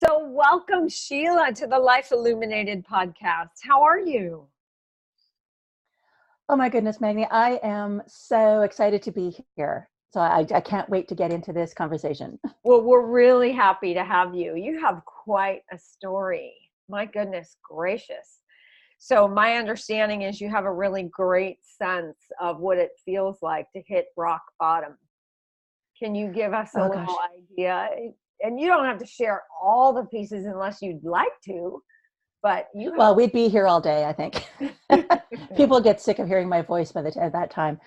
So, welcome, Sheila, to the Life Illuminated podcast. How are you? Oh my goodness, Maggie, I am so excited to be here. So I can't wait to get into this conversation. Well, we're really happy to have you. You have quite a story. My goodness gracious. So, my understanding is you have a really great sense of what it feels like to hit rock bottom. Can you give us a Oh little gosh. idea? And you don't have to share all the pieces unless you'd like to, but you Well, we'd be here all day, I think. have. People get sick of hearing my voice at that time.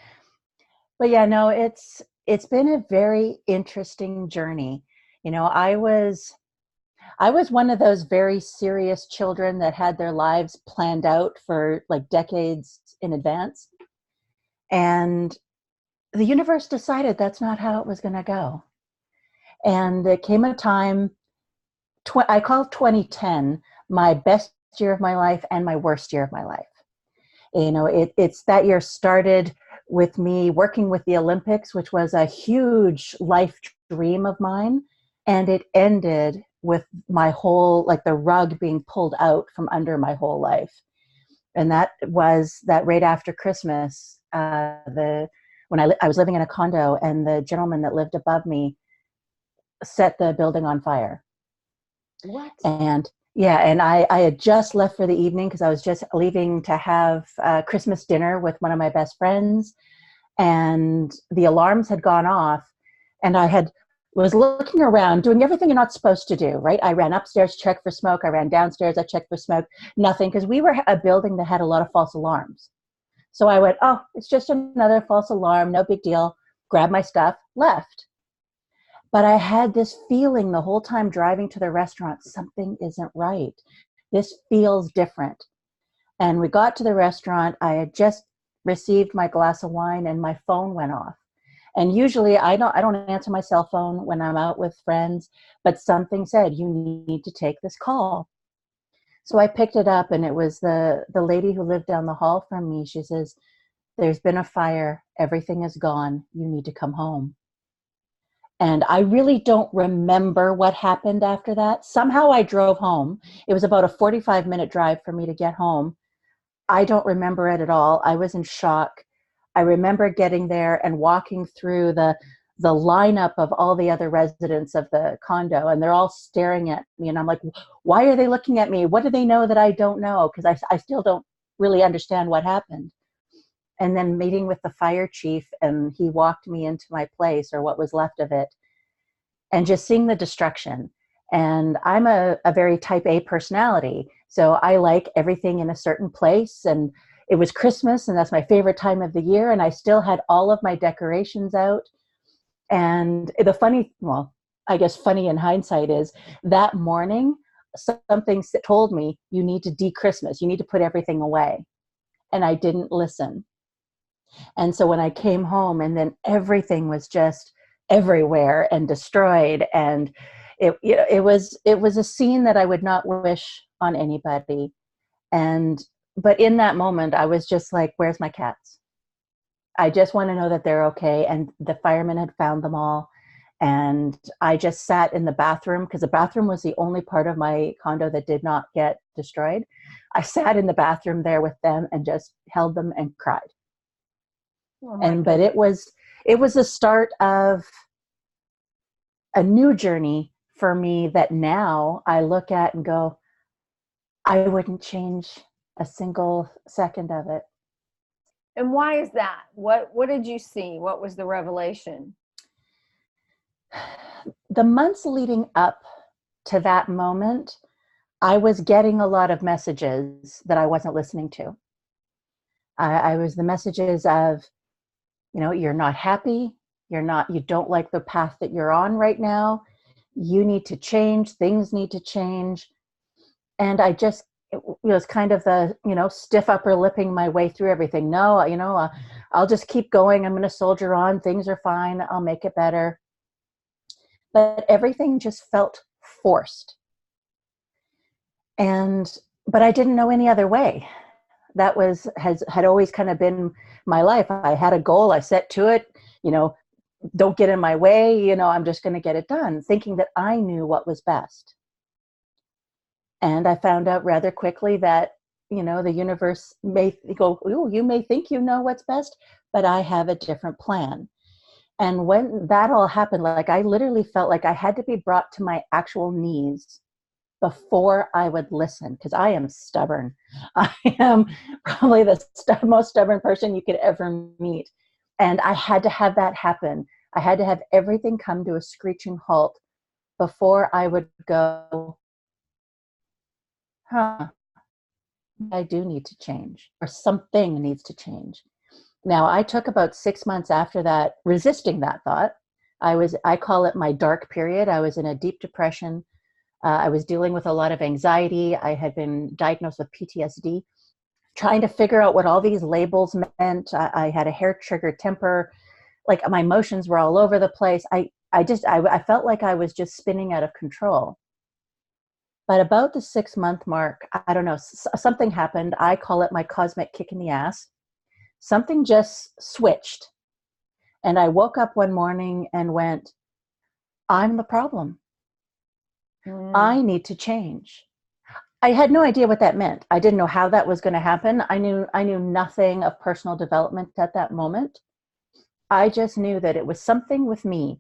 But yeah, no, it's been a very interesting journey. You know, I was one of those very serious children that had their lives planned out for like decades in advance. And the universe decided that's not how it was going to go. And there came a time, I call 2010 my best year of my life and my worst year of my life. You know, it's that year started with me working with the Olympics, which was a huge life dream of mine. And it ended with my whole, like the rug being pulled out from under my whole life. And that was that right after Christmas, when I was living in a condo and the gentleman that lived above me set the building on fire. What? And yeah, and I had just left for the evening because I was just leaving to have Christmas dinner with one of my best friends, and the alarms had gone off, and was looking around, doing everything you're not supposed to do, right? I ran upstairs, checked for smoke. I ran downstairs, I checked for smoke. Nothing, because we were a building that had a lot of false alarms. So I went, oh, it's just another false alarm, no big deal. Grabbed my stuff, left. But I had this feeling the whole time driving to the restaurant, something isn't right. This feels different. And we got to the restaurant. I had just received my glass of wine and my phone went off. And usually I don't answer my cell phone when I'm out with friends, but something said, you need to take this call. So I picked it up, and it was the lady who lived down the hall from me. She says, there's been a fire. Everything is gone. You need to come home. And I really don't remember what happened after that. Somehow I drove home. It was about a 45-minute drive for me to get home. I don't remember it at all. I was in shock. I remember getting there and walking through the lineup of all the other residents of the condo, and they're all staring at me. And I'm like, why are they looking at me? What do they know that I don't know? Because I still don't really understand what happened. And then meeting with the fire chief, and he walked me into my place, or what was left of it, and just seeing the destruction. And I'm a very type A personality. So I like everything in a certain place. And it was Christmas, and that's my favorite time of the year. And I still had all of my decorations out. And the funny, well, I guess funny in hindsight is that morning, something told me, you need to de-Christmas, you need to put everything away. And I didn't listen. And so when I came home, and then everything was just everywhere and destroyed, and it was a scene that I would not wish on anybody. And but in that moment, I was just like, where's my cats? I just want to know that they're okay. And the firemen had found them all. And I just sat in the bathroom, because the bathroom was the only part of my condo that did not get destroyed. I sat in the bathroom there with them and just held them and cried. Oh my And but goodness. it was the start of a new journey for me that now I look at and go, I wouldn't change a single second of it. And why is that? What did you see? What was the revelation? The months leading up to that moment, I was getting a lot of messages that I wasn't listening to. I was the messages of, you're not happy. You don't like the path that you're on right now. You need to change. Things need to change. And it was kind of the, stiff upper lipping my way through everything. No, I'll just keep going. I'm going to soldier on. Things are fine. I'll make it better. But everything just felt forced. But I didn't know any other way. That had always kind of been my life. I had a goal. I set to it, don't get in my way. I'm just going to get it done, thinking that I knew what was best. And I found out rather quickly that, the universe may go, "Ooh, you may think you know what's best, but I have a different plan." And when that all happened, like I literally felt like I had to be brought to my actual knees before I would listen, because I am stubborn. I am probably the most stubborn person you could ever meet. And I had to have that happen. I had to have everything come to a screeching halt before I would go, huh, I do need to change, or something needs to change. Now, I took about 6 months after that resisting that thought. I call it my dark period. I was in a deep depression. I was dealing with a lot of anxiety. I had been diagnosed with PTSD, trying to figure out what all these labels meant. I had a hair trigger temper. Like my emotions were all over the place. I felt like I was just spinning out of control. But about the 6 month mark, I don't know, something happened. I call it my cosmic kick in the ass. Something just switched. And I woke up one morning and went, I'm the problem. I need to change. I had no idea what that meant. I didn't know how that was going to happen. I knew nothing of personal development at that moment. I just knew that it was something with me.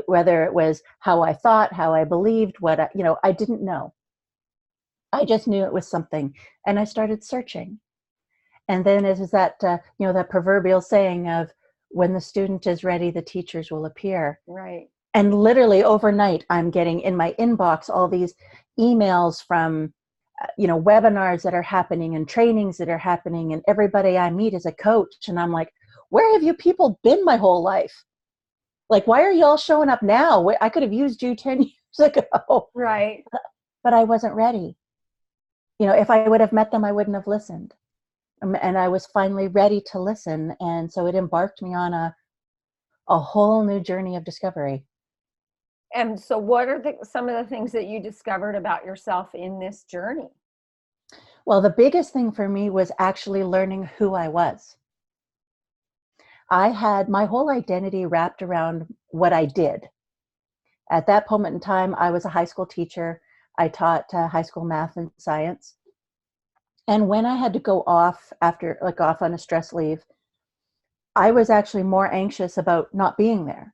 Whether it was how I thought, how I believed, I didn't know. I just knew it was something. And I started searching. And then it is that, that proverbial saying of, when the student is ready, the teachers will appear. Right. And literally overnight, I'm getting in my inbox all these emails from, webinars that are happening and trainings that are happening. And everybody I meet is a coach. And I'm like, where have you people been my whole life? Like, why are you all showing up now? I could have used you 10 years ago. Right. But I wasn't ready. If I would have met them, I wouldn't have listened. And I was finally ready to listen. And so it embarked me on a whole new journey of discovery. And so what are some of the things that you discovered about yourself in this journey? Well, the biggest thing for me was actually learning who I was. I had my whole identity wrapped around what I did. At that moment in time, I was a high school teacher. I taught high school math and science. And when I had to go off off on a stress leave, I was actually more anxious about not being there,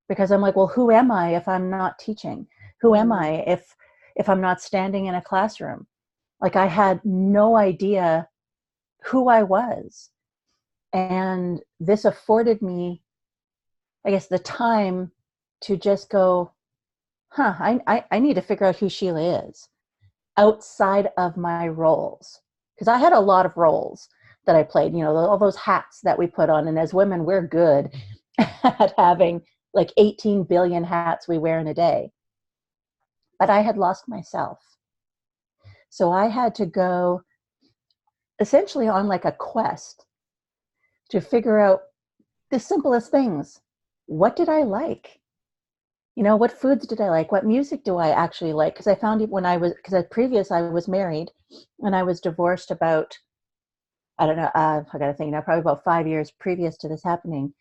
because I'm like, well, who am I if I'm not teaching? Who am I if I'm not standing in a classroom? Like, I had no idea who I was. And this afforded me, I guess, the time to just go, I need to figure out who Sheila is outside of my roles. Because I had a lot of roles that I played, all those hats that we put on. And as women, we're good at having like 18 billion hats we wear in a day. But I had lost myself. So I had to go essentially on like a quest to figure out the simplest things. What did I like? What foods did I like? What music do I actually like? Because I found I was married and I was divorced about, I don't know, I got to think now, probably about 5 years previous to this happening.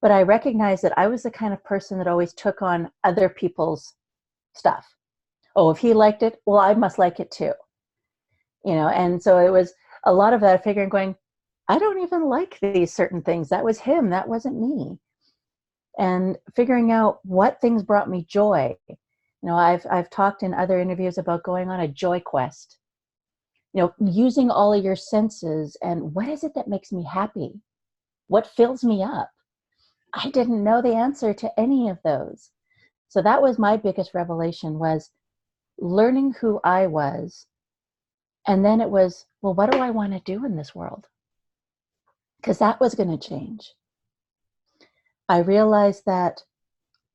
But I recognized that I was the kind of person that always took on other people's stuff. Oh, if he liked it, well, I must like it too. And so it was a lot of that figuring, going, I don't even like these certain things. That was him. That wasn't me. And figuring out what things brought me joy. I've talked in other interviews about going on a joy quest. Using all of your senses, and what is it that makes me happy? What fills me up? I didn't know the answer to any of those. So that was my biggest revelation, was learning who I was. And then it was, well, what do I want to do in this world? Because that was going to change. I realized that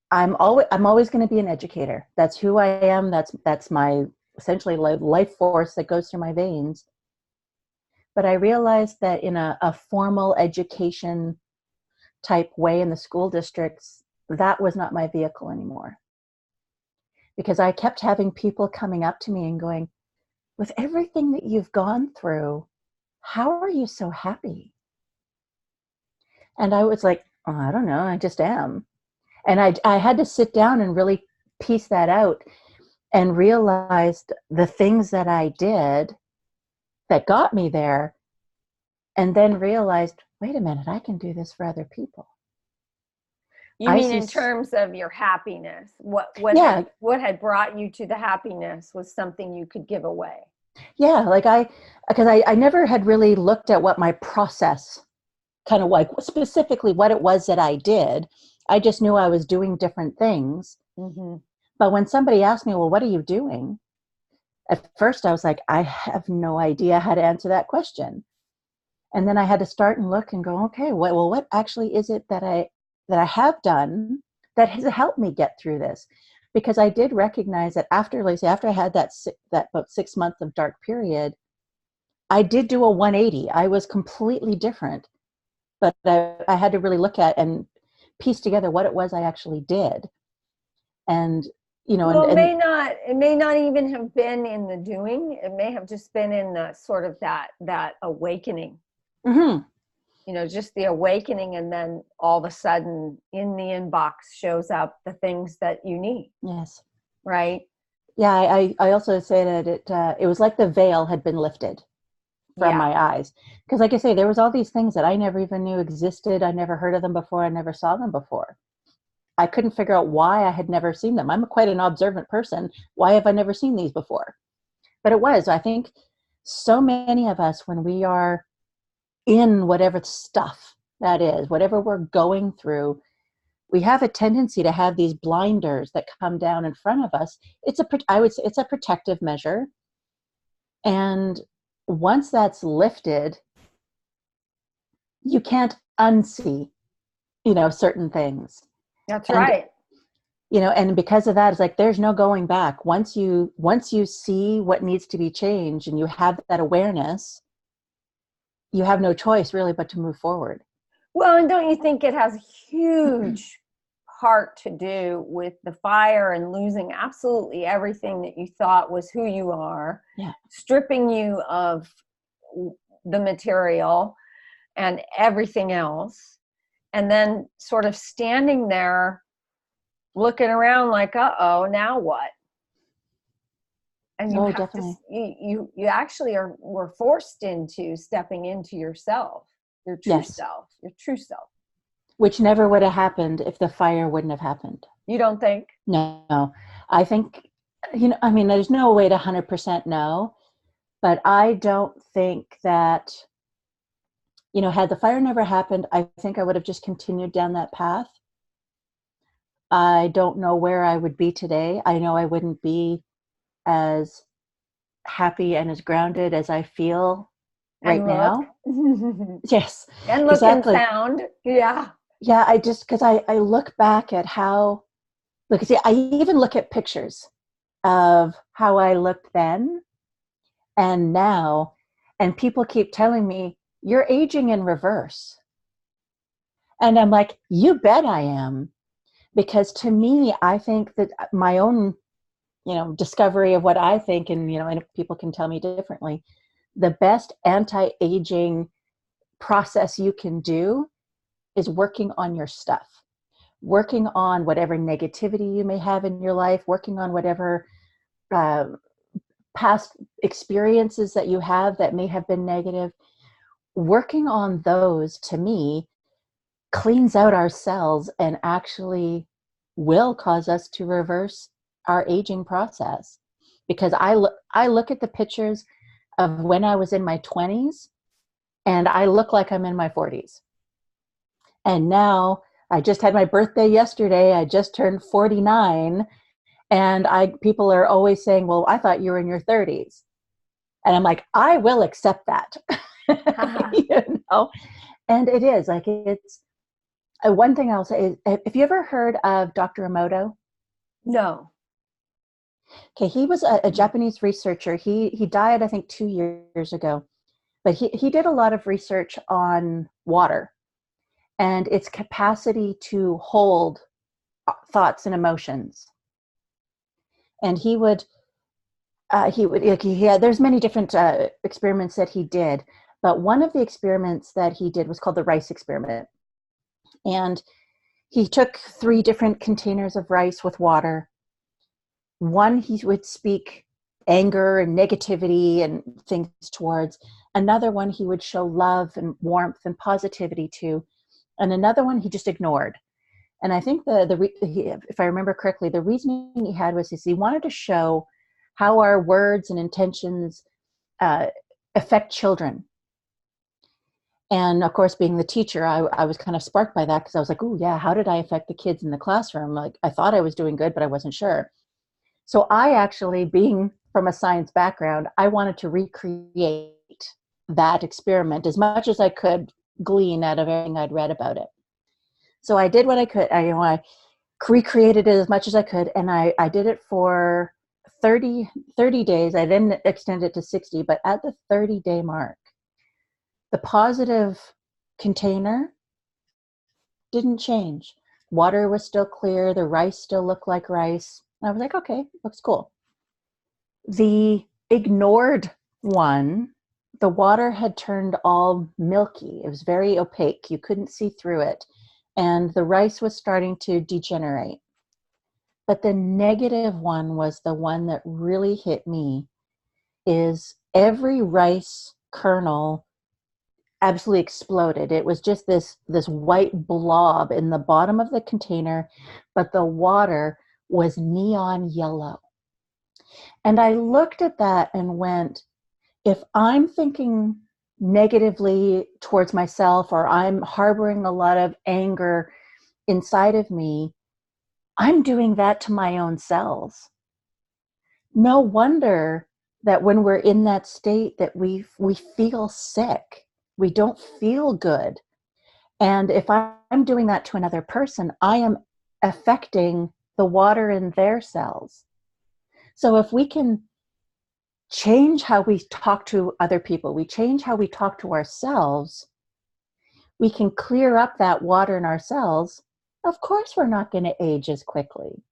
I'm always going to be an educator. That's who I am. That's my essentially life force that goes through my veins. But I realized that in a formal education type way in the school districts, that was not my vehicle anymore. Because I kept having people coming up to me and going, with everything that you've gone through, how are you so happy? And I was like, oh, I don't know, I just am. And I had to sit down and really piece that out. and realized the things that I did that got me there, and then realized, wait a minute, I can do this for other people. You I mean see, in terms of your happiness? What yeah, had brought you to the happiness was something you could give away. yeah, like because I never had really looked at what my process, kind of like specifically what it was that I did. I just knew I was doing different things. Mm-hmm. But when somebody asked me, well, what are you doing? At first I was like, I have no idea how to answer that question. And then I had to start and look and go, okay, what actually is it that I have done that has helped me get through this? Because I did recognize that after, like, say, after I had that about 6 months of dark period, I did do a 180. I was completely different, but I had to really look at and piece together what it was I actually did. And, Well, and it may not even have been in the doing. It may have just been in the sort of that awakening. mm-hmm. Just the awakening, and then all of a sudden in the inbox shows up the things that you need. Yes. Right? Yeah, I also say that it was like the veil had been lifted from Yeah. my eyes. Because like I say, there was all these things that I never even knew existed. I never heard of them before. I never saw them before. I couldn't figure out why I had never seen them. I'm quite an observant person. Why have I never seen these before? But it was, I think, so many of us, when we are in whatever stuff that is, whatever we're going through, we have a tendency to have these blinders that come down in front of us. I would say it's a protective measure. And once that's lifted, you can't unsee, certain things. That's And, right. and because of that, it's like, there's no going back. Once you see what needs to be changed and you have that awareness, you have no choice really but to move forward. Well, and don't you think it has a huge part to do with the fire and losing absolutely everything that you thought was who you are, Yeah. stripping you of the material and everything else, and then sort of standing there looking around like, uh-oh, now what? And you have Definitely. you actually were forced into stepping into yourself, your true Yes. self, your true self. Which never would have happened if the fire wouldn't have happened. You don't think? No, I think, I mean, there's no way to 100% know, but I don't think that, had the fire never happened, I think I would have just continued down that path. I don't know where I would be today. I know I wouldn't be as happy and as grounded as I feel right And look. now. Yes, And look and exactly. sound. Yeah. Yeah, because I look back at how, see, I even look at pictures of how I looked then and now, and people keep telling me, you're aging in reverse. And I'm like, you bet I am. Because to me, I think that my own, discovery of what I think, and people can tell me differently, the best anti-aging process you can do is working on your stuff, working on whatever negativity you may have in your life, working on whatever past experiences that you have that may have been negative. Working on those, to me, cleans out our cells and actually will cause us to reverse our aging process. Because I look at the pictures of when I was in my 20s and I look like I'm in my 40s. And now I just had my birthday yesterday. I just turned 49, and people are always saying, well, I thought you were in your 30s. And I'm like, I will accept that. And it is like, it's one thing I'll say is, have you ever heard of Dr. Emoto? No. Okay, he was a Japanese researcher. He died, I think, 2 years ago. But he did a lot of research on water and its capacity to hold thoughts and emotions. And there's many different experiments that he did. But one of the experiments that he did was called the rice experiment. And he took 3 different containers of rice with water, One he would speak anger and negativity and things towards. Another one he would show love and warmth and positivity to. And another one he just ignored. And I think if I remember correctly, the reasoning he had was he wanted to show how our words and intentions affect children. And of course, being the teacher, I was kind of sparked by that, because I was like, oh yeah, how did I affect the kids in the classroom? Like, I thought I was doing good, but I wasn't sure. So I actually, being from a science background, I wanted to recreate that experiment as much as I could glean out of everything I'd read about it. So I did what I could. I recreated it as much as I could, and I did it for 30 days. I then extended it to 60, but at the 30-day mark, the positive container didn't change. Water was still clear. The rice still looked like rice. I was like, okay, looks cool. The ignored one, the water had turned all milky. It was very opaque. You couldn't see through it. And the rice was starting to degenerate. But the negative one was the one that really hit me, is every rice kernel absolutely exploded. It was just this white blob in the bottom of the container, but the water was neon yellow. And I looked at that and went, if I'm thinking negatively towards myself, or I'm harboring a lot of anger inside of me, I'm doing that to my own cells. No wonder that when we're in that state that we feel sick. We don't feel good. And if I'm doing that to another person, I am affecting the water in their cells. So if we can change how we talk to other people, we change how we talk to ourselves, we can clear up that water in our cells. Of course, we're not going to age as quickly,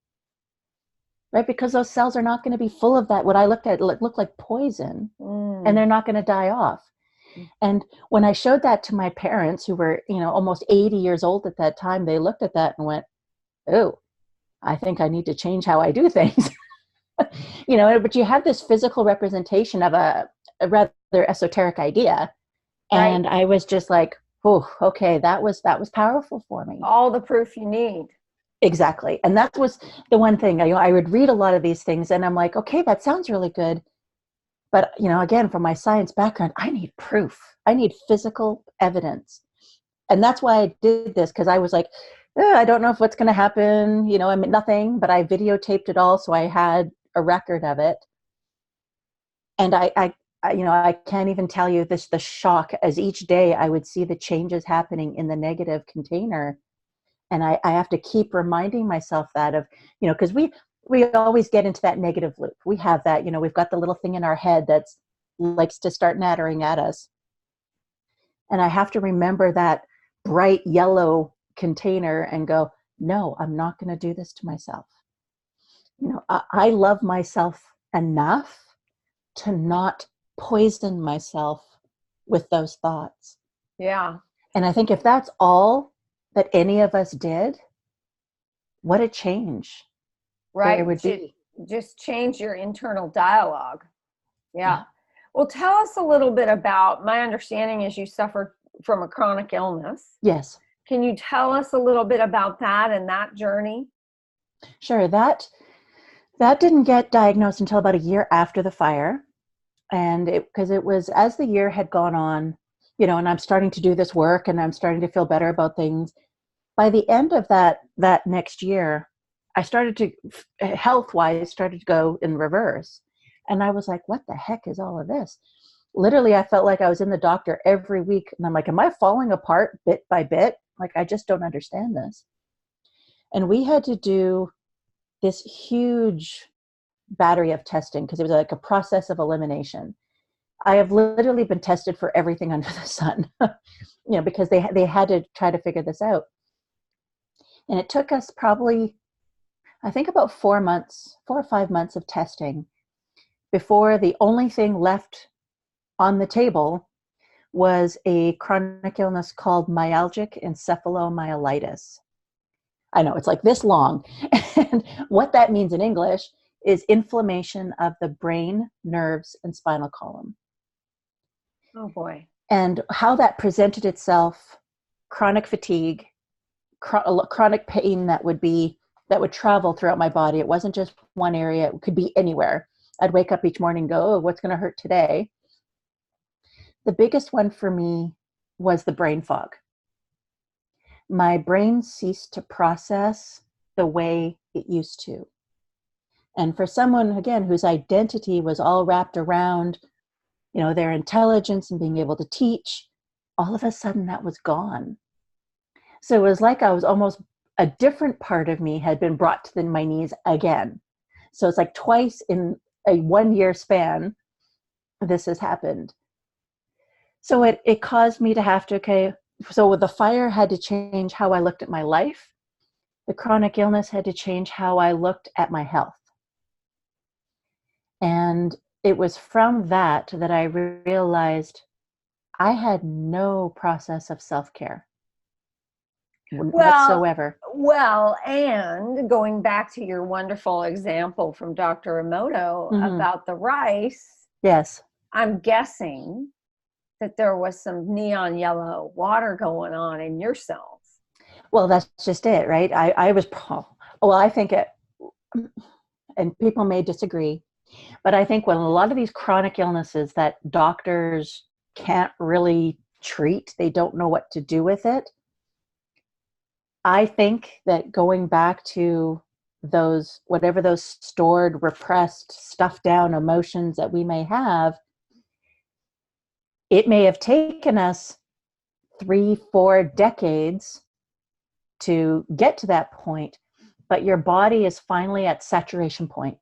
right? Because those cells are not going to be full of that, what I looked at looked like poison, and they're not going to die off. And when I showed that to my parents, who were, almost 80 years old at that time, they looked at that and went, oh, I think I need to change how I do things. But you have this physical representation of a rather esoteric idea. And right. I was just like, oh, okay, that was powerful for me. All the proof you need. Exactly. And that was the one thing. I would read a lot of these things and I'm like, okay, that sounds really good. But, again, from my science background, I need proof. I need physical evidence. And that's why I did this, because I was like, I don't know if what's going to happen. I mean, nothing, but I videotaped it all. So I had a record of it. And I can't even tell you the shock as each day I would see the changes happening in the negative container. And I have to keep reminding myself that of, because we always get into that negative loop. We have that, we've got the little thing in our head that likes to start nattering at us. And I have to remember that bright yellow container and go, no, I'm not going to do this to myself. I love myself enough to not poison myself with those thoughts. Yeah. And I think if that's all that any of us did, what a change. Right. There would be. Just change your internal dialogue. Yeah. Well, tell us a little bit about, my understanding is you suffered from a chronic illness. Yes. Can you tell us a little bit about that and that journey? Sure. That didn't get diagnosed until about a year after the fire. And because it was as the year had gone on, and I'm starting to do this work and I'm starting to feel better about things. By the end of that next year, I started to, health-wise, started to go in reverse. And I was like, what the heck is all of this? Literally, I felt like I was in the doctor every week. And I'm like, am I falling apart bit by bit? Like, I just don't understand this. And we had to do this huge battery of testing because it was like a process of elimination. I have literally been tested for everything under the sun, because they had to try to figure this out. And it took us probably, I think, about 4 or 5 months of testing before the only thing left on the table was a chronic illness called myalgic encephalomyelitis. I know, it's like this long. And what that means in English is inflammation of the brain, nerves, and spinal column. Oh boy. And how that presented itself, chronic fatigue, chronic pain that would travel throughout my body. It wasn't just one area. It could be anywhere. I'd wake up each morning and go, oh, what's going to hurt today? The biggest one for me was the brain fog. My brain ceased to process the way it used to. And for someone, again, whose identity was all wrapped around, their intelligence and being able to teach, all of a sudden that was gone. So it was like I was almost, a different part of me had been brought to my knees again. So it's like twice in a 1-year span, this has happened. So it caused me to have to, so the fire had to change how I looked at my life. The chronic illness had to change how I looked at my health. And it was from that I realized I had no process of self-care whatsoever. Well, and going back to your wonderful example from Dr. Emoto about the rice. Yes. I'm guessing that there was some neon yellow water going on in your cells. Well, that's just it, right? I think it, and people may disagree, but I think when a lot of these chronic illnesses that doctors can't really treat, they don't know what to do with it. I think that going back to those, whatever those stored, repressed, stuffed down emotions that we may have, it may have taken us 3-4 decades to get to that point, but your body is finally at saturation point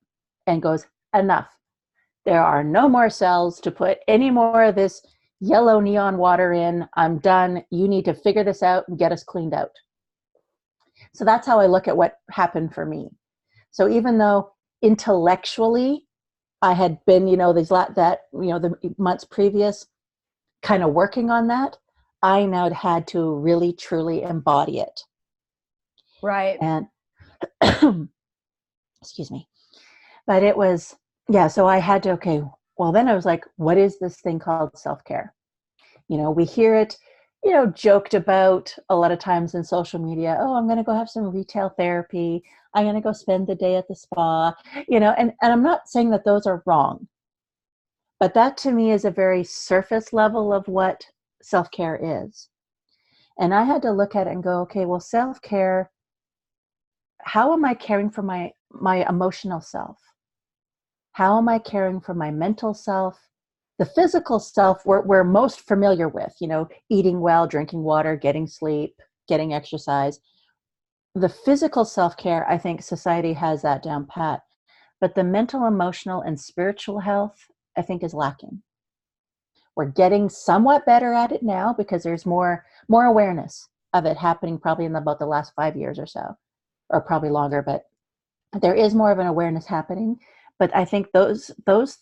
and goes, enough. There are no more cells to put any more of this yellow neon water in. I'm done. You need to figure this out and get us cleaned out. So that's how I look at what happened for me. So even though intellectually I had been, the months previous kind of working on that, I now had to really truly embody it. Right. And excuse me. But it was, so I had to, then I was like, what is this thing called self-care? We hear it, joked about a lot of times in social media. Oh, I'm going to go have some retail therapy. I'm going to go spend the day at the spa, and I'm not saying that those are wrong, but that to me is a very surface level of what self-care is. And I had to look at it and go, self-care, how am I caring for my emotional self? How am I caring for my mental self? The physical self we're most familiar with, eating well, drinking water, getting sleep, getting exercise. The physical self-care, I think society has that down pat. But the mental, emotional, and spiritual health, I think, is lacking. We're getting somewhat better at it now because there's more awareness of it happening probably in about the last 5 years or so, or probably longer, but there is more of an awareness happening. But I think those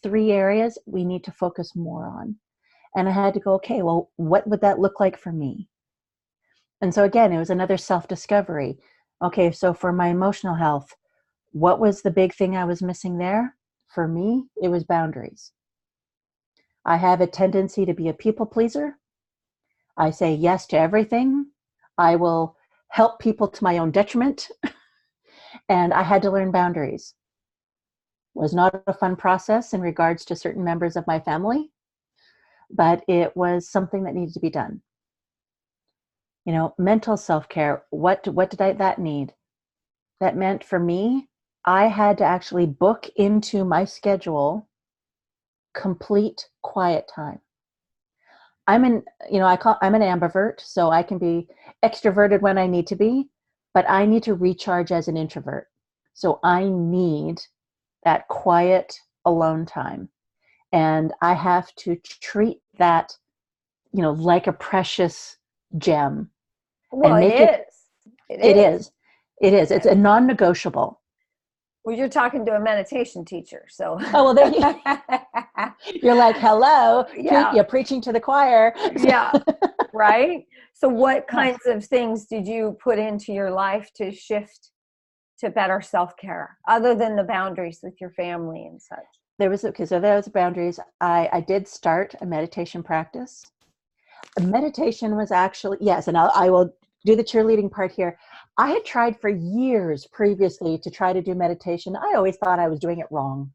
3 areas we need to focus more on. And I had to go, what would that look like for me? And so again, it was another self-discovery. So for my emotional health, what was the big thing I was missing there? For me, it was boundaries. I have a tendency to be a people pleaser. I say yes to everything. I will help people to my own detriment. And I had to learn boundaries. It was not a fun process in regards to certain members of my family, but it was something that needed to be done. Mental self-care, what did that need? That meant for me, I had to actually book into my schedule complete quiet time. I'm an ambivert, so I can be extroverted when I need to be, but I need to recharge as an introvert. So I need that quiet alone time. And I have to treat that, like a precious gem. Well, and make it is. It is. It's a non-negotiable. Well, you're talking to a meditation teacher, so. Oh, well, there you're like, hello, yeah. You're preaching to the choir. Yeah, right? So what kinds of things did you put into your life to shift to better self-care other than the boundaries with your family and such? So there was boundaries. I did start a meditation practice. Meditation was actually, yes, and I will do the cheerleading part here. I had tried for years previously to try to do meditation. I always thought I was doing it wrong.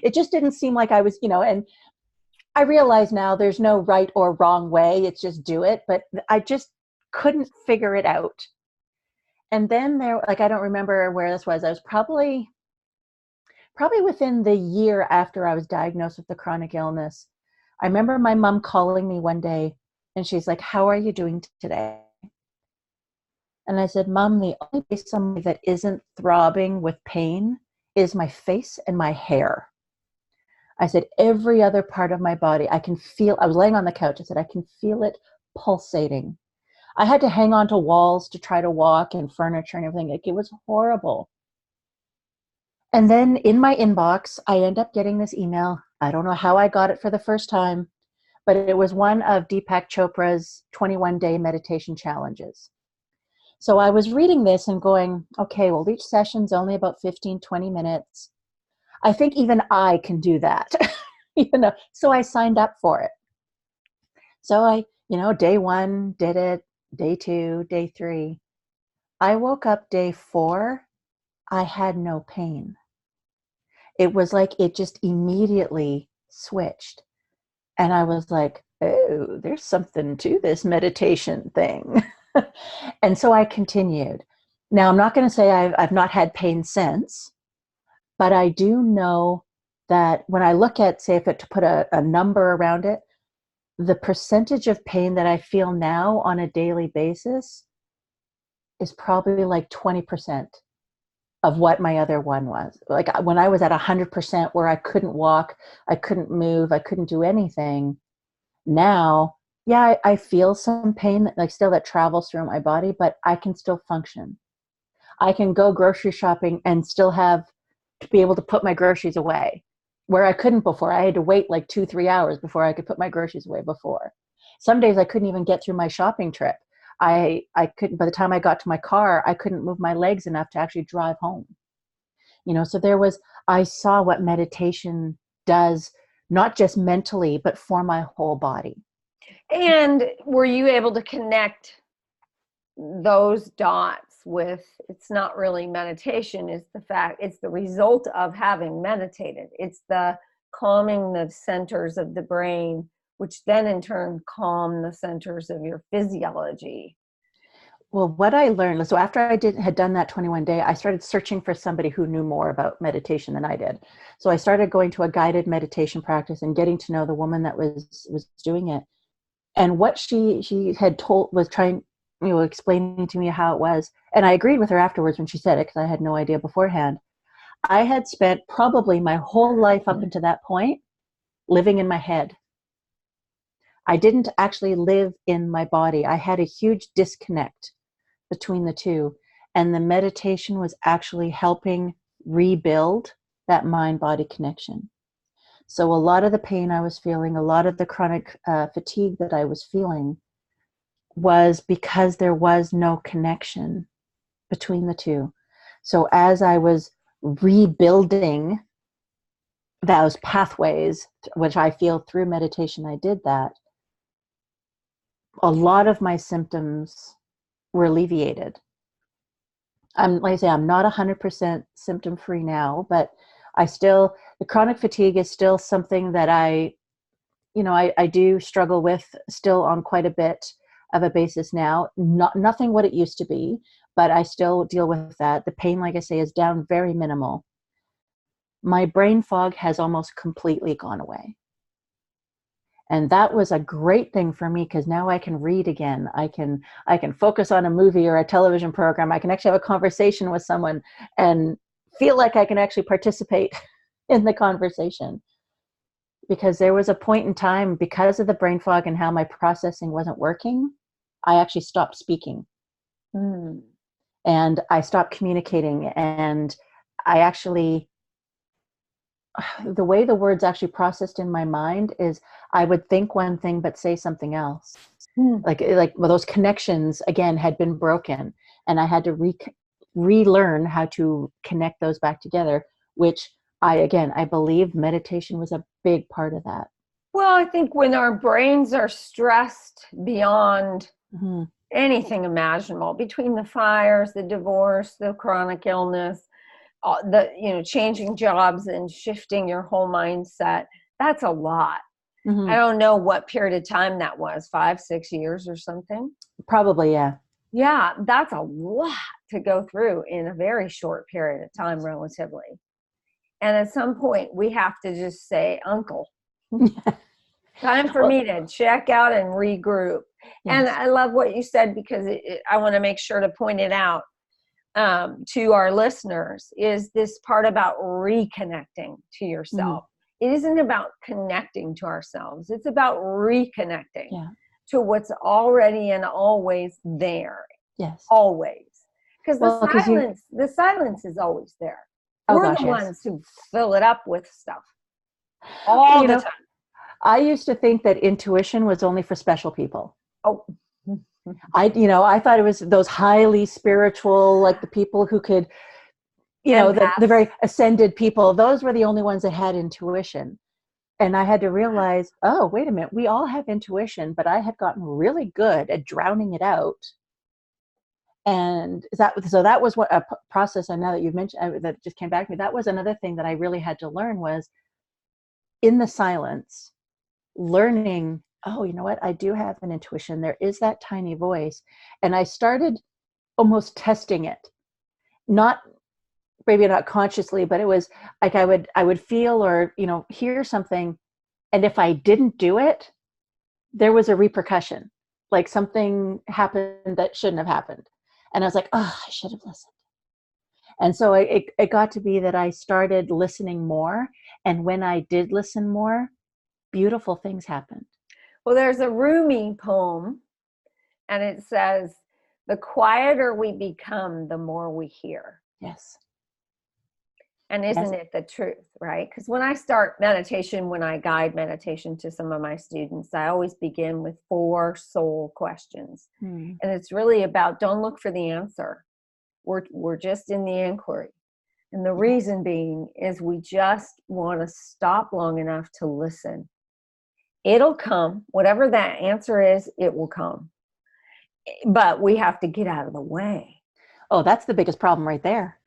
It just didn't seem like I was, and I realize now there's no right or wrong way. It's just do it. But I just couldn't figure it out. And then I don't remember where this was. I was probably within the year after I was diagnosed with the chronic illness. I remember my mom calling me one day and she's like, "How are you doing today?" And I said, "Mom, the only place that isn't throbbing with pain is my face and my hair." I said, every other part of my body, I was laying on the couch. I said, I can feel it pulsating. I had to hang on to walls to try to walk and furniture and everything. Like, it was horrible. And then in my inbox, I end up getting this email. I don't know how I got it for the first time, but it was one of Deepak Chopra's 21-day meditation challenges. So I was reading this and going, okay, well, each session's only about 15, 20 minutes. I think even I can do that, so I signed up for it. So I, day 1 did it, day 2, day 3. I woke up day 4, I had no pain. It was like it just immediately switched. And I was like, oh, there's something to this meditation thing. And so I continued. Now, I'm not going to say I've not had pain since, but I do know that when I look at, say, to put a number around it, the percentage of pain that I feel now on a daily basis is probably like 20% of what my other one was. Like when I was at 100% where I couldn't walk, I couldn't move, I couldn't do anything. Now, yeah, I feel some pain, like still that travels through my body, but I can still function. I can go grocery shopping and still be able to put my groceries away, where I couldn't before. I had to wait like 2-3 hours before I could put my groceries away before. Some days I couldn't even get through my shopping trip. I couldn't, by the time I got to my car, I couldn't move my legs enough to actually drive home. So I saw what meditation does, not just mentally, but for my whole body. And were you able to connect those dots with, it's not really meditation, it's the result of having meditated. It's the calming the centers of the brain, which then in turn calm the centers of your physiology. Well, what I learned, so after I had done that 21-day, I started searching for somebody who knew more about meditation than I did. So I started going to a guided meditation practice and getting to know the woman that was doing it. And what she had was trying, explaining to me how it was. And I agreed with her afterwards when she said it, because I had no idea beforehand. I had spent probably my whole life up until that point living in my head. I didn't actually live in my body. I had a huge disconnect between the two. And the meditation was actually helping rebuild that mind-body connection. So a lot of the pain I was feeling, a lot of the chronic fatigue that I was feeling was because there was no connection between the two. So as I was rebuilding those pathways, which I feel through meditation, I did that, a lot of my symptoms were alleviated. Like I say, I'm not 100% symptom free now, but the chronic fatigue is still something that I do struggle with still on quite a bit of a basis now. Nothing what it used to be, but I still deal with that. The pain, like I say, is down very minimal. My brain fog has almost completely gone away. And that was a great thing for me, because now I can read again. I can focus on a movie or a television program. I can actually have a conversation with someone and feel like I can actually participate in the conversation. Because there was a point in time, because of the brain fog and how my processing wasn't working, I actually stopped speaking. And I stopped communicating. And I actually, the way the words actually processed in my mind is I would think one thing but say something else. Like well, those connections again had been broken, and I had to relearn how to connect those back together, which I believe meditation was a big part of that. Well, I think when our brains are stressed beyond Mm-hmm. anything imaginable, between the fires, the divorce, the chronic illness, the changing jobs and shifting your whole mindset, that's a lot. Mm-hmm. I don't know what period of time that was, 5-6 years or something. Probably, yeah. Yeah, that's a lot to go through in a very short period of time, relatively. And at some point, we have to just say, Uncle, time for me to check out and regroup. Yes. And I love what you said, because I want to make sure to point it out to our listeners, is this part about reconnecting to yourself. It isn't about connecting to ourselves. It's about reconnecting to what's already and always there. Yes. Always. Because the silence is always there. We're the ones who fill it up with stuff all the time. I used to think that intuition was only for special people. Oh. I thought it was those highly spiritual, like the people who could, the very ascended people, those were the only ones that had intuition. And I had to realize, oh, wait a minute, we all have intuition, but I had gotten really good at drowning it out. And that was what a process. And now that you've mentioned that just came back to me, that was another thing that I really had to learn, was in the silence, learning, oh, you know what? I do have an intuition. There is that tiny voice. And I started almost testing it, maybe not consciously, but it was like I would feel or, hear something. And if I didn't do it, there was a repercussion, like something happened that shouldn't have happened. And I was like, oh, I should have listened. And so it got to be that I started listening more. And when I did listen more, beautiful things happened. Well, there's a Rumi poem, and it says, the quieter we become, the more we hear. Yes. And isn't it the truth, right? Because when I start meditation, when I guide meditation to some of my students, I always begin with 4 soul questions. And it's really about, don't look for the answer. We're just in the inquiry. And the reason being is we just want to stop long enough to listen. It'll come. Whatever that answer is, it will come. But we have to get out of the way. Oh, that's the biggest problem right there.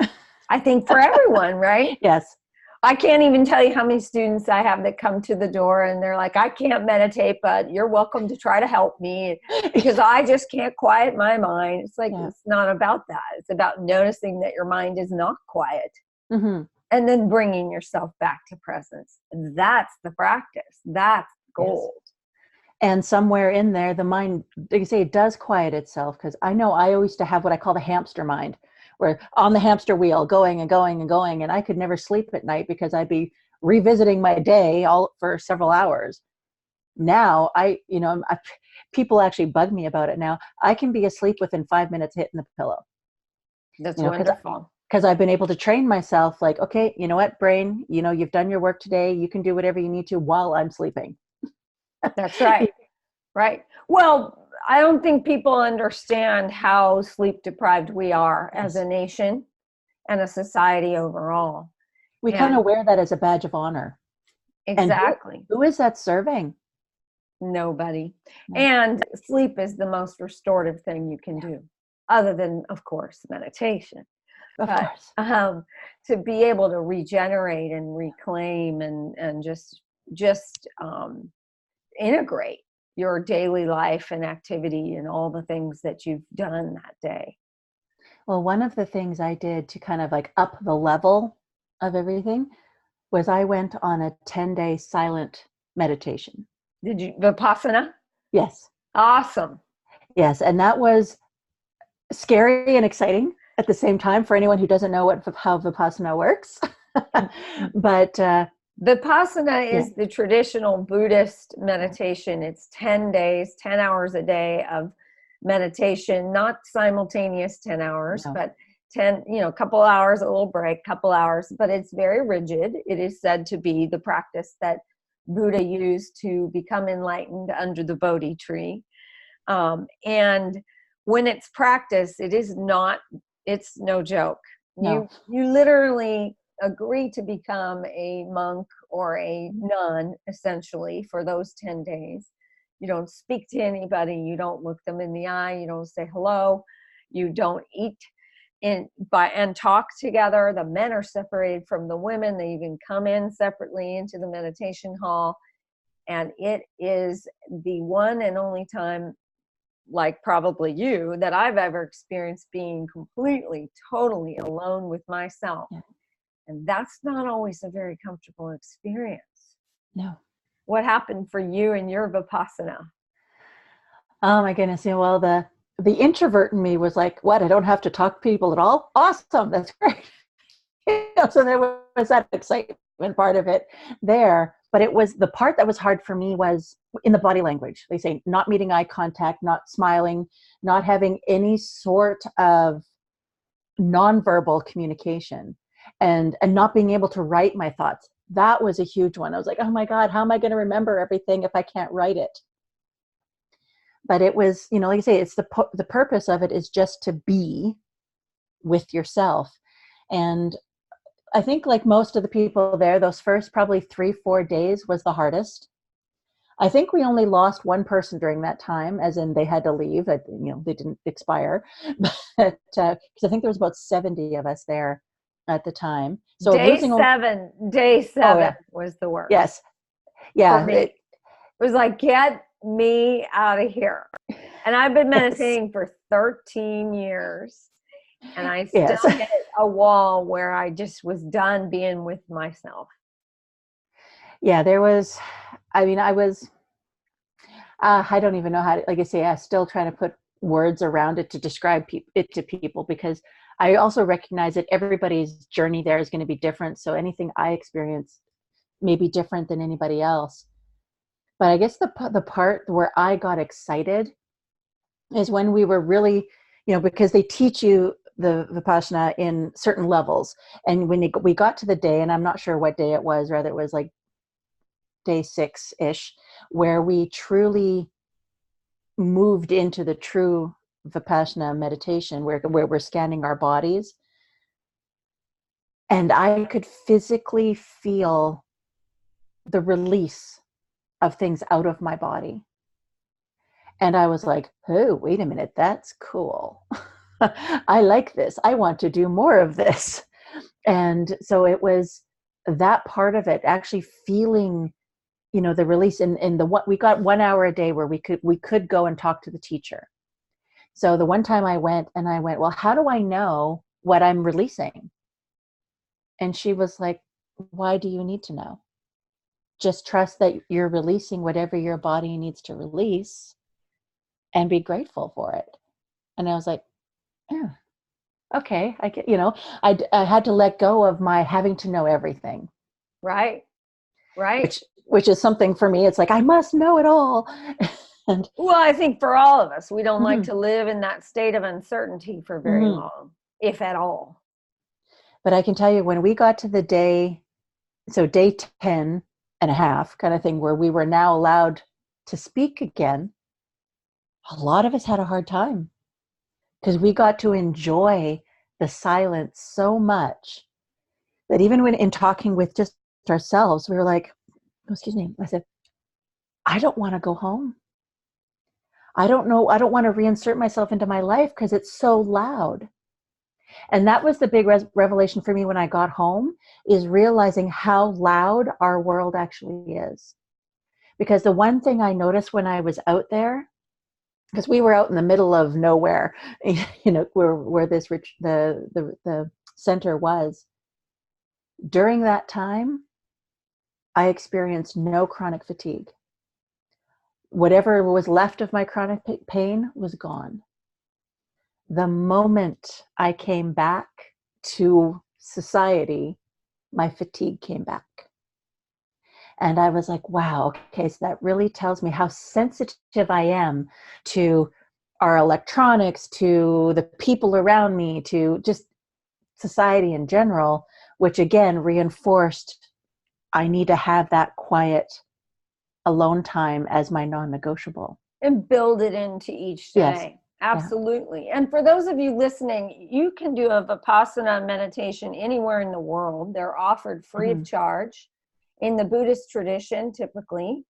I think for everyone, right? Yes. I can't even tell you how many students I have that come to the door and they're like, I can't meditate, but you're welcome to try to help me because I just can't quiet my mind. It's like, It's not about that. It's about noticing that your mind is not quiet and then bringing yourself back to presence. That's the practice. That's gold. Yes. And somewhere in there, the mind, like you say, it does quiet itself, because I know I used to have what I call the hamster mind. We're on the hamster wheel, going and going and going, and I could never sleep at night because I'd be revisiting my day all for several hours. Now people actually bug me about it now. I can be asleep within 5 minutes hitting the pillow. That's wonderful. Because I've been able to train myself, like, okay, you know what, brain, you've done your work today. You can do whatever you need to while I'm sleeping. That's right. Right. Well, I don't think people understand how sleep deprived we are as a nation and a society overall. We kind of wear that as a badge of honor. Exactly. And who is that serving? Nobody. No. And sleep is the most restorative thing you can do, other than, of course, meditation. Of course. To be able to regenerate and reclaim and just integrate your daily life and activity and all the things that you've done that day. Well, one of the things I did to kind of like up the level of everything was I went on a 10-day silent meditation. Did you Vipassana? Yes. Awesome. Yes. And that was scary and exciting at the same time for anyone who doesn't know how Vipassana works. But Vipassana is the traditional Buddhist meditation. It's 10 days, 10 hours a day of meditation, not simultaneous 10 hours, but 10, a couple hours, a little break, couple hours, but it's very rigid. It is said to be the practice that Buddha used to become enlightened under the Bodhi tree. And when it's practiced, it is not It's no joke. No. You literally agree to become a monk or a nun, essentially, for those 10 days. You don't speak to anybody. You don't look them in the eye. You don't say hello. You don't eat and talk together. The men are separated from the women. They even come in separately into the meditation hall. And it is the one and only time, like probably you, that I've ever experienced being completely, totally alone with myself. Yeah. And that's not always a very comfortable experience. No. What happened for you in your Vipassana? Oh my goodness. Yeah, well, the introvert in me was like, what? I don't have to talk to people at all? Awesome. That's great. So there was that excitement part of it there. But it was the part that was hard for me was in the body language. They say not meeting eye contact, not smiling, not having any sort of nonverbal communication, and not being able to write my thoughts. That was a huge one. I was like, oh my God, how am I going to remember everything if I can't write it? But it was, like you say, it's the purpose of it is just to be with yourself. And I think like most of the people there, those first probably 3-4 days was the hardest. I think we only lost one person during that time, as in they had to leave. They didn't expire, but because I think there was about 70 of us there at the time. So Day losing. seven Oh yeah, was the worst. yes, For yeah. me, it was like, get me out of here. And I've been Yes. meditating for 13 years. And I still Yes. hit a wall where I just was done being with myself. Yeah, there was, I mean, I don't even know how to, like I say, I'm still trying to put words around it to describe it to people, because I also recognize that everybody's journey there is going to be different. So anything I experience may be different than anybody else. But I guess the part where I got excited is when we were really, because they teach you the Vipassana in certain levels. And when we got to the day, and I'm not sure what day it was, rather it was like day 6-ish, where we truly moved into the true Vipassana meditation, where we're scanning our bodies. And I could physically feel the release of things out of my body. And I was like, oh, wait a minute, that's cool. I like this. I want to do more of this. And so it was that part of it, actually feeling, the release. And we got 1 hour a day where we could go and talk to the teacher. So the one time I went, well, how do I know what I'm releasing? And she was like, why do you need to know? Just trust that you're releasing whatever your body needs to release and be grateful for it. And I was like, yeah, okay. I had to let go of my having to know everything. Right. Which is something for me. It's like, I must know it all. And well, I think for all of us, we don't like to live in that state of uncertainty for very long, if at all. But I can tell you, when we got to the day 10 and a half kind of thing, where we were now allowed to speak again, a lot of us had a hard time, because we got to enjoy the silence so much that even when in talking with just ourselves, we were like, oh, excuse me, I said, I don't want to go home. I don't know. I don't want to reinsert myself into my life because it's so loud. And that was the big revelation for me when I got home, is realizing how loud our world actually is. Because the one thing I noticed when I was out there, because we were out in the middle of nowhere, where the center was, during that time, I experienced no chronic fatigue. Whatever was left of my chronic pain was gone. The moment I came back to society, my fatigue came back. And I was like, wow, okay, so that really tells me how sensitive I am to our electronics, to the people around me, to just society in general, which again reinforced I need to have that quiet alone time as my non-negotiable. And build it into each day. Yes. Yeah. Absolutely. And for those of you listening, you can do a Vipassana meditation anywhere in the world. They're offered free of charge. In the Buddhist tradition, typically,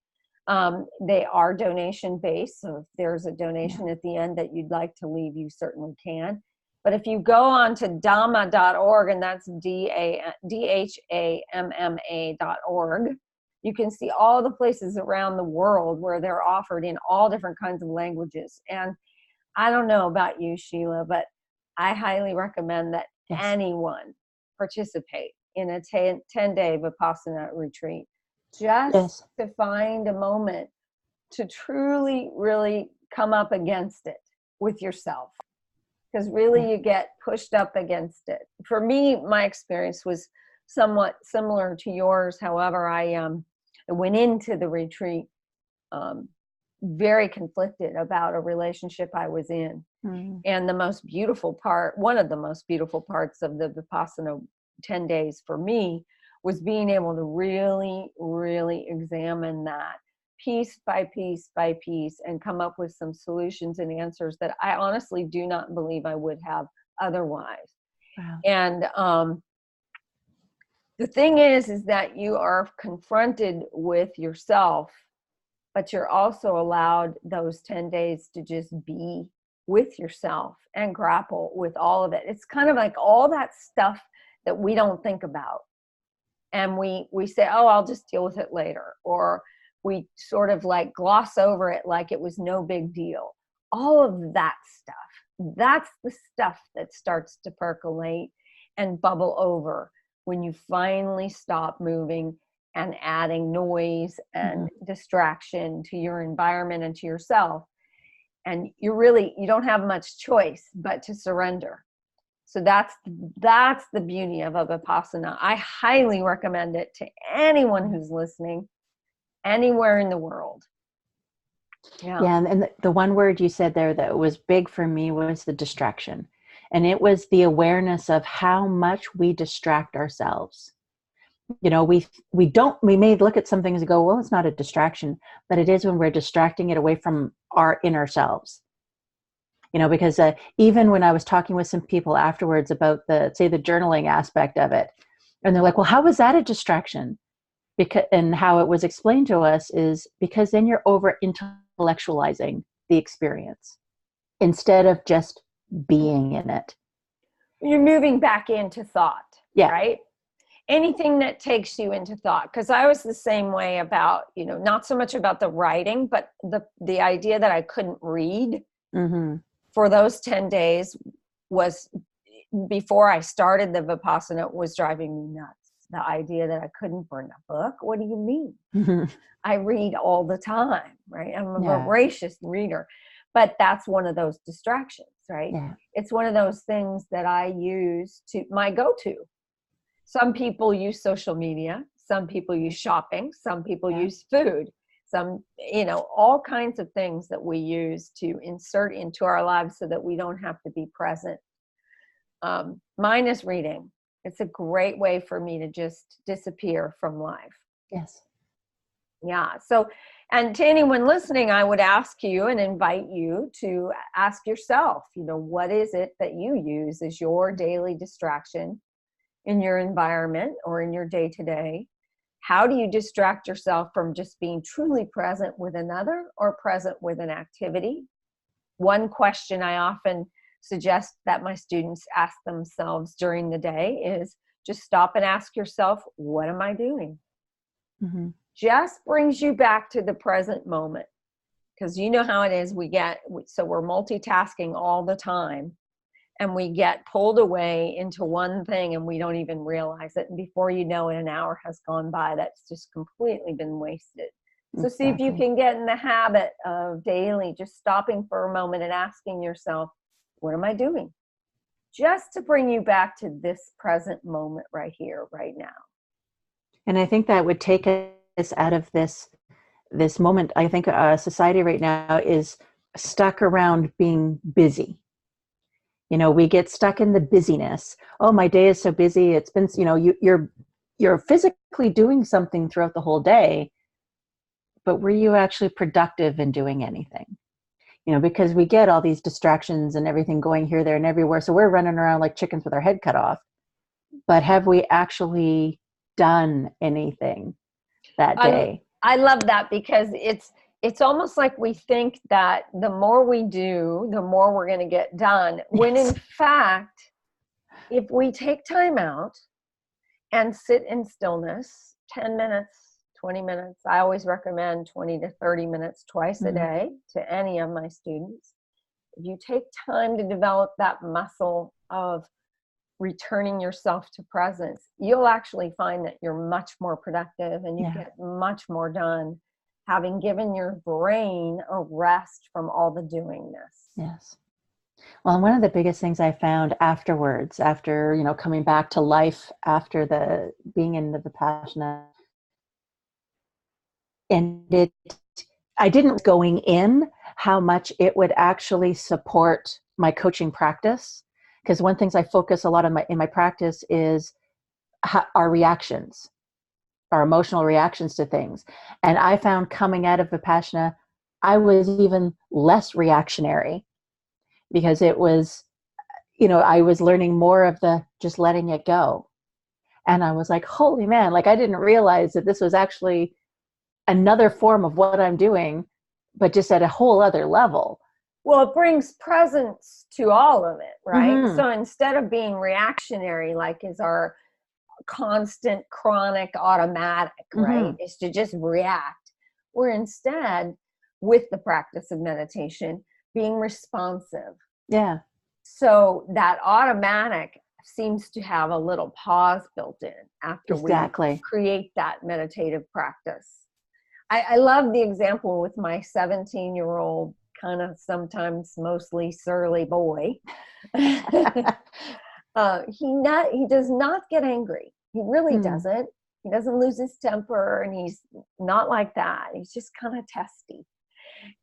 they are donation based. So if there's a donation at the end that you'd like to leave, you certainly can. But if you go on to Dhamma.org, and that's DHAMMA.org, you can see all the places around the world where they're offered in all different kinds of languages. And I don't know about you, Sheila, but I highly recommend that anyone participate in a 10-day Vipassana retreat, just to find a moment to truly, really come up against it with yourself. Because really you get pushed up against it. For me, my experience was somewhat similar to yours. However, I went into the retreat very conflicted about a relationship I was in. And the most beautiful part, one of the most beautiful parts of the Vipassana 10 days for me, was being able to really, really examine that piece by piece by piece and come up with some solutions and answers that I honestly do not believe I would have otherwise. Wow. And the thing is that you are confronted with yourself, but you're also allowed those 10 days to just be with yourself and grapple with all of it. It's kind of like all that stuff that we don't think about. And we say, oh, I'll just deal with it later. Or we sort of like gloss over it like it was no big deal. All of that stuff, that's the stuff that starts to percolate and bubble over when you finally stop moving and adding noise and distraction to your environment and to yourself. And you don't have much choice but to surrender. So that's the beauty of a Vipassana. I highly recommend it to anyone who's listening, anywhere in the world. Yeah, and the one word you said there that was big for me was the distraction. And it was the awareness of how much we distract ourselves. You know, we may look at something and go, well, it's not a distraction, but it is when we're distracting it away from our inner selves. You know, because even when I was talking with some people afterwards about the journaling aspect of it, and they're like, well, how was that a distraction? And how it was explained to us is because then you're over intellectualizing the experience instead of just being in it. You're moving back into thought, right? Anything that takes you into thought. Because I was the same way about, not so much about the writing, but the idea that I couldn't read for those 10 days was, before I started the Vipassana, was driving me nuts. The idea that I couldn't burn a book. What do you mean? I read all the time, right? I'm a voracious reader, but that's one of those distractions, right? Yeah. It's one of those things that I use my go-to. Some people use social media. Some people use shopping. Some people use food. Some, all kinds of things that we use to insert into our lives so that we don't have to be present. Mine is reading. It's a great way for me to just disappear from life. Yes. Yeah. So, and to anyone listening, I would ask you and invite you to ask yourself, what is it that you use as your daily distraction in your environment or in your day-to-day? How do you distract yourself from just being truly present with another or present with an activity? One question I often suggest that my students ask themselves during the day is just stop and ask yourself, what am I doing? Just brings you back to the present moment. Because you know how it is, so we're multitasking all the time, and we get pulled away into one thing and we don't even realize it. And before you know it, an hour has gone by that's just completely been wasted. So see if you can get in the habit of daily just stopping for a moment and asking yourself, what am I doing? Just to bring you back to this present moment right here, right now. And I think that would take us out of this moment. I think society right now is stuck around being busy. We get stuck in the busyness. Oh, my day is so busy. It's been, you're physically doing something throughout the whole day, but were you actually productive in doing anything? because we get all these distractions and everything going here, there, and everywhere. So we're running around like chickens with our head cut off. But have we actually done anything that day? I love that, because it's almost like we think that the more we do, the more we're going to get done. When in fact, if we take time out and sit in stillness, 10 minutes, 20 minutes, I always recommend 20 to 30 minutes twice a day to any of my students. If you take time to develop that muscle of returning yourself to presence, you'll actually find that you're much more productive and you get much more done, having given your brain a rest from all the doingness. Yes. Well, one of the biggest things I found afterwards, after, coming back to life after being in the Vipassana, and I didn't going in how much it would actually support my coaching practice. Because one thing I focus a lot on in my practice is our reactions, our emotional reactions to things. And I found coming out of Vipassana, I was even less reactionary, because it was, I was learning more of the just letting it go. And I was like, holy man, like I didn't realize that this was actually another form of what I'm doing, but just at a whole other level. Well, it brings presence to all of it, right? So instead of being reactionary, like is our constant, chronic, automatic, right? Is to just react. We're instead, with the practice of meditation, being responsive. Yeah. So that automatic seems to have a little pause built in after we create that meditative practice. I love the example with my 17-year-old, kind of sometimes mostly surly boy. He does not get angry. He really doesn't. He doesn't lose his temper, and he's not like that. He's just kind of testy.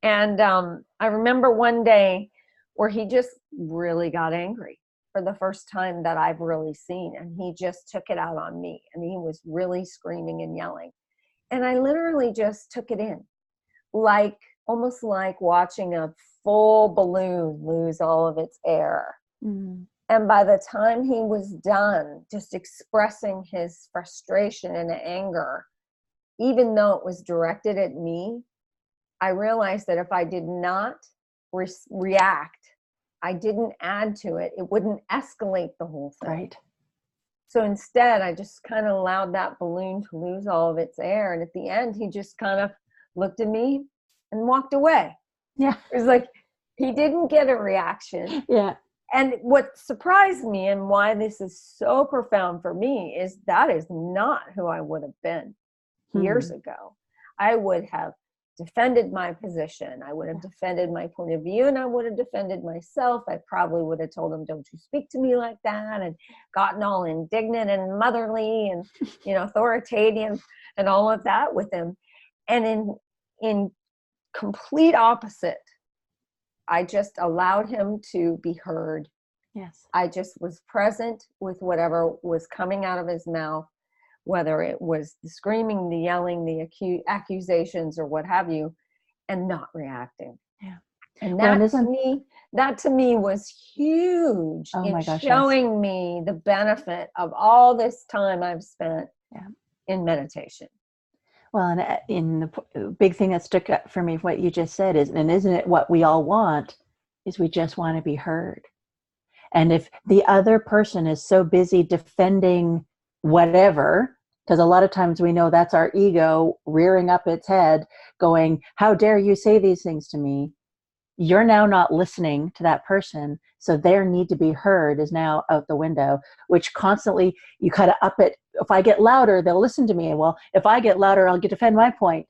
And I remember one day where he just really got angry for the first time that I've really seen. And he just took it out on me, and he was really screaming and yelling. And I literally just took it in, almost like watching a full balloon lose all of its air. And by the time he was done just expressing his frustration and anger, even though it was directed at me, I realized that if I did not react, I didn't add to it, it wouldn't escalate the whole thing. Right. So instead, I just kind of allowed that balloon to lose all of its air. And at the end, he just kind of looked at me and walked away. Yeah. It was like, he didn't get a reaction. Yeah. And what surprised me, and why this is so profound for me, is that is not who I would have been years ago. I would have defended my position. I would have defended my point of view, and I would have defended myself. I probably would have told him, don't you speak to me like that, and gotten all indignant and motherly and, authoritative and all of that with him. And in complete opposite, I just allowed him to be heard. Yes. I just was present with whatever was coming out of his mouth, whether it was the screaming, the yelling, the accusations, or what have you, and not reacting. Yeah. And that to me was huge in showing me the benefit of all this time I've spent in meditation. Well, and in the big thing that stuck out for me, what you just said is, and isn't it what we all want, is we just want to be heard. And if the other person is so busy defending whatever, because a lot of times we know that's our ego rearing up its head going, how dare you say these things to me? You're now not listening to that person. So their need to be heard is now out the window, which constantly you kind of up it. If I get louder, they'll listen to me. Well, if I get louder, I'll get defend my point.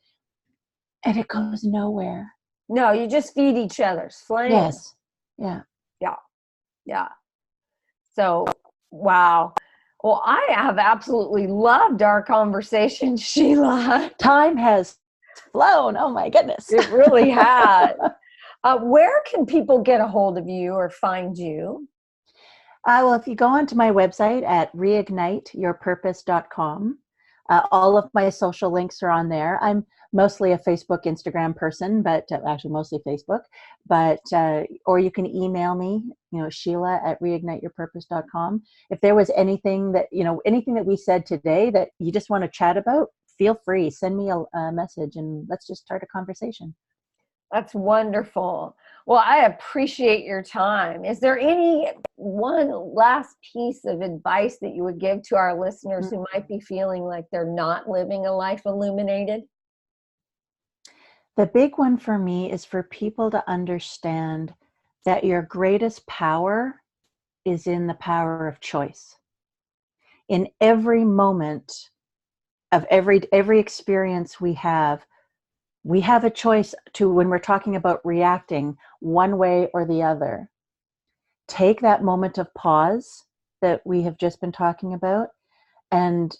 And it goes nowhere. No, you just feed each other's flames. Yes. Yeah. Yeah. Yeah. So, wow. Well, I have absolutely loved our conversation, Sheila. Time has flown. Oh my goodness. It really has. Where can people get a hold of you or find you? Well, if you go onto my website at reigniteyourpurpose.com, All of my social links are on there. I'm mostly a Facebook, Instagram person, but actually mostly Facebook. But or you can email me, Sheila@reigniteyourpurpose.com. If there was anything that anything that we said today that you just want to chat about, feel free. Send me a message, and let's just start a conversation. That's wonderful. Well, I appreciate your time. Is there any one last piece of advice that you would give to our listeners who might be feeling like they're not living a life illuminated? The big one for me is for people to understand that your greatest power is in the power of choice. In every moment of every experience we have a choice to, when we're talking about reacting one way or the other. Take that moment of pause that we have just been talking about, and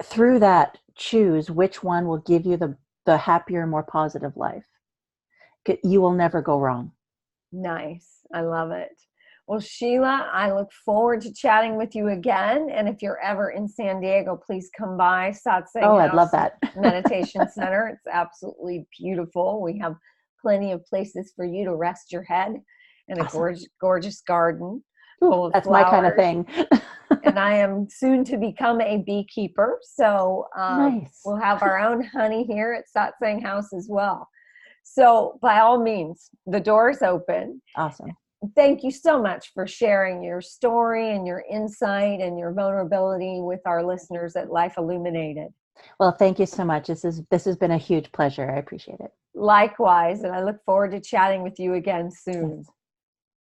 through that, choose which one will give you the happier, more positive life. You will never go wrong. Nice. I love it. Well, Sheila, I look forward to chatting with you again. And if you're ever in San Diego, please come by Satsang Oh, House I'd love that. Meditation Center. It's absolutely beautiful. We have plenty of places for you to rest your head and Awesome. a gorgeous, gorgeous garden Ooh, full of that's flowers. my kind of thing. And I am soon to become a beekeeper. So Nice. we'll have our own honey here at Satsang House as well. So by all means, the door is open. Awesome. Thank you so much for sharing your story and your insight and your vulnerability with our listeners at Life Illuminated. Well, thank you so much. This has been a huge pleasure. I appreciate it. Likewise, and I look forward to chatting with you again soon. Yes.